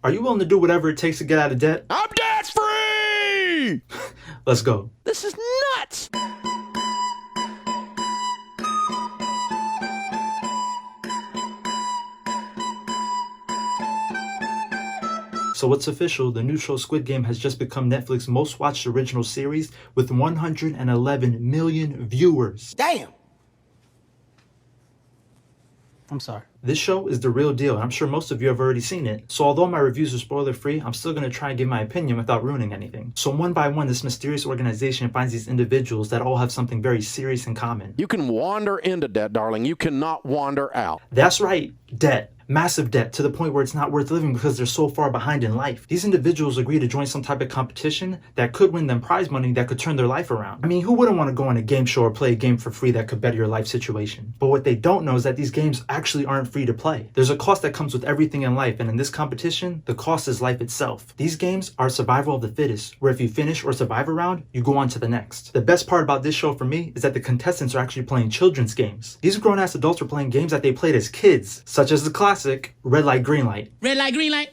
Are you willing to do whatever it takes to get out of debt? I'm debt free! Let's go. This is nuts! So what's official, the new show Squid Game has just become Netflix's most watched original series with 111 million viewers. Damn! I'm sorry. This show is the real deal, and I'm sure most of you have already seen it. So although my reviews are spoiler free, I'm still going to try and give my opinion without ruining anything. So one by one, this mysterious organization finds these individuals that all have something very serious in common. You can wander into debt, darling. You cannot wander out. That's right, debt. Massive debt, to the point where it's not worth living because they're so far behind in life. These individuals agree to join some type of competition that could win them prize money that could turn their life around. I mean, who wouldn't want to go on a game show or play a game for free that could better your life situation? But what they don't know is that these games actually aren't free to play. There's a cost that comes with everything in life, and in this competition, the cost is life itself. These games are survival of the fittest, where if you finish or survive a round, you go on to the next. The best part about this show for me is that the contestants are actually playing children's games. These grown-ass adults are playing games that they played as kids, such as the classic Red Light, Green Light. Red light, green light.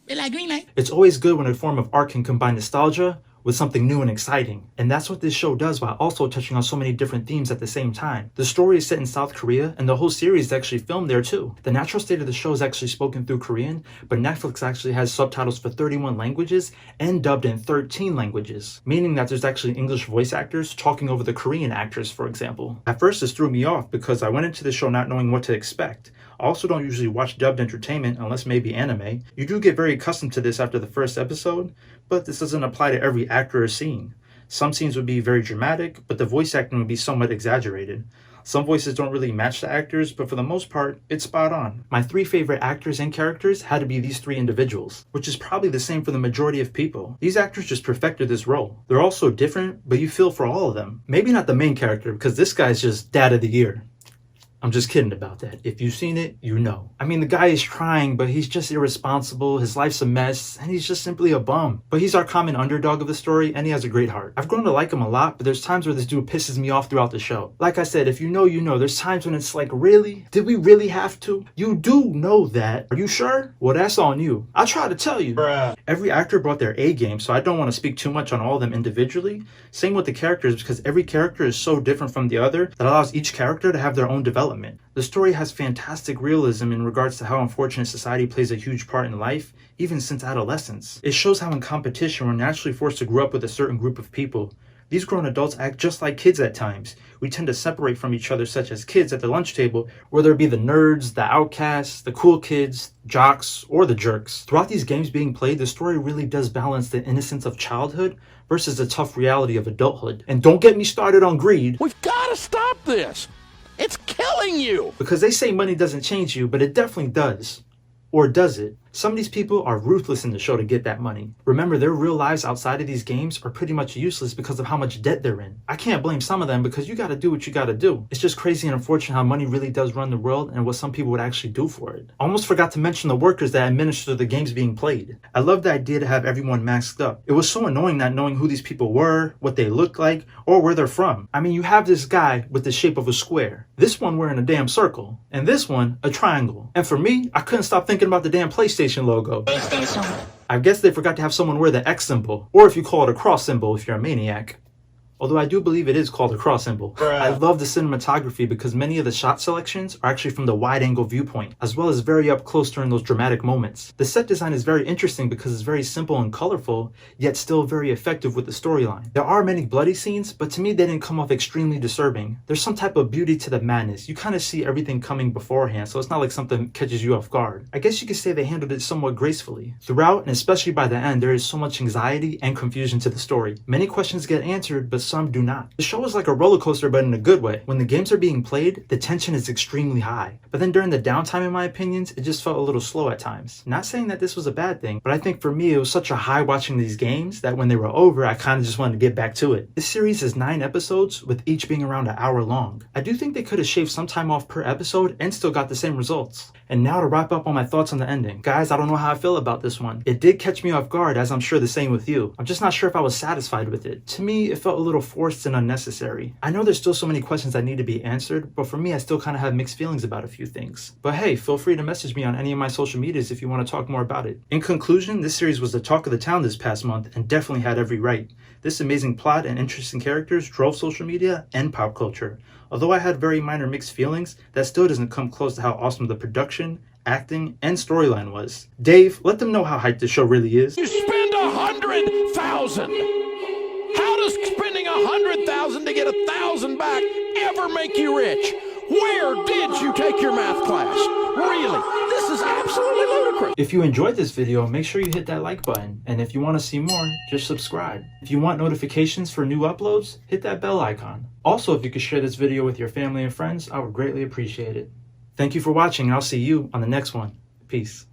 Red light, green light. It's always good when a form of art can combine nostalgia with something new and exciting. And that's what this show does while also touching on so many different themes at the same time. The story is set in South Korea, and the whole series is actually filmed there too. The natural state of the show is actually spoken through Korean, but Netflix actually has subtitles for 31 languages and dubbed in 13 languages, meaning that there's actually English voice actors talking over the Korean actors, for example. At first this threw me off because I went into the show not knowing what to expect. I also don't usually watch dubbed entertainment unless maybe anime. You do get very accustomed to this after the first episode, but this doesn't apply to every actor or scene. Some scenes would be very dramatic, but the voice acting would be somewhat exaggerated. Some voices don't really match the actors, but for the most part, it's spot on. My three favorite actors and characters had to be these three individuals, which is probably the same for the majority of people. These actors just perfected this role. They're all so different, but you feel for all of them. Maybe not the main character, because this guy's just dad of the year. I'm just kidding about that. If you've seen it, you know. I mean, the guy is trying, but he's just irresponsible, his life's a mess, and he's just simply a bum. But he's our common underdog of the story, and he has a great heart. I've grown to like him a lot, but there's times where this dude pisses me off throughout the show. Like I said, if you know, you know. There's times when it's like, really? Did we really have to? You do know that. Are you sure? Well, that's on you. I'll try to tell you. Bruh. Every actor brought their A game, so I don't want to speak too much on all of them individually. Same with the characters, because every character is so different from the other that allows each character to have their own development. The story has fantastic realism in regards to how unfortunate society plays a huge part in life, even since adolescence. It shows how in competition we're naturally forced to grow up with a certain group of people. These grown adults act just like kids at times. We tend to separate from each other, such as kids at the lunch table, whether it be the nerds, the outcasts, the cool kids, jocks, or the jerks. Throughout these games being played, the story really does balance the innocence of childhood versus the tough reality of adulthood. And don't get me started on greed. We've got to stop this. It's killing you. Because they say money doesn't change you, but it definitely does. Or does it? Some of these people are ruthless in the show to get that money. Remember, their real lives outside of these games are pretty much useless because of how much debt they're in. I can't blame some of them because you gotta do what you gotta do. It's just crazy and unfortunate how money really does run the world and what some people would actually do for it. I almost forgot to mention the workers that administer the games being played. I love the idea to have everyone masked up. It was so annoying not knowing who these people were, what they looked like, or where they're from. I mean, you have this guy with the shape of a square, this one wearing a damn circle, and this one a triangle. And for me, I couldn't stop thinking about the damn PlayStation logo. I guess they forgot to have someone wear the X symbol, or if you call it a cross symbol if you're a maniac. Although I do believe it is called a cross symbol. I love the cinematography because many of the shot selections are actually from the wide-angle viewpoint, as well as very up close during those dramatic moments. The set design is very interesting because it's very simple and colorful, yet still very effective with the storyline. There are many bloody scenes, but to me they didn't come off extremely disturbing. There's some type of beauty to the madness. You kind of see everything coming beforehand, so it's not like something catches you off guard. I guess you could say they handled it somewhat gracefully. Throughout, and especially by the end, there is so much anxiety and confusion to the story. Many questions get answered, but some do not. The show is like a roller coaster, but in a good way. When the games are being played, the tension is extremely high. But then during the downtime, in my opinions, it just felt a little slow at times. Not saying that this was a bad thing, but I think for me, it was such a high watching these games that when they were over, I kind of just wanted to get back to it. This series is 9 episodes, with each being around an hour long. I do think they could have shaved some time off per episode and still got the same results. And now to wrap up on my thoughts on the ending. Guys, I don't know how I feel about this one. It did catch me off guard, as I'm sure the same with you. I'm just not sure if I was satisfied with it. To me, it felt a little little forced and unnecessary. I know there's still so many questions that need to be answered, but for me, I still kind of have mixed feelings about a few things. But hey, feel free to message me on any of my social medias if you want to talk more about it. In conclusion, this series was the talk of the town this past month and definitely had every right. This amazing plot and interesting characters drove social media and pop culture. Although I had very minor mixed feelings, that still doesn't come close to how awesome the production, acting, and storyline was. Dave, let them know how hyped this show really is. You spend 100,000. How does spending 100,000 to get 1,000 back ever make you rich? Where did you take your math class? Really, this is absolutely ludicrous. If you enjoyed this video, make sure you hit that like button. And if you want to see more, just subscribe. If you want notifications for new uploads, hit that bell icon. Also, if you could share this video with your family and friends, I would greatly appreciate it. Thank you for watching, and I'll see you on the next one. Peace.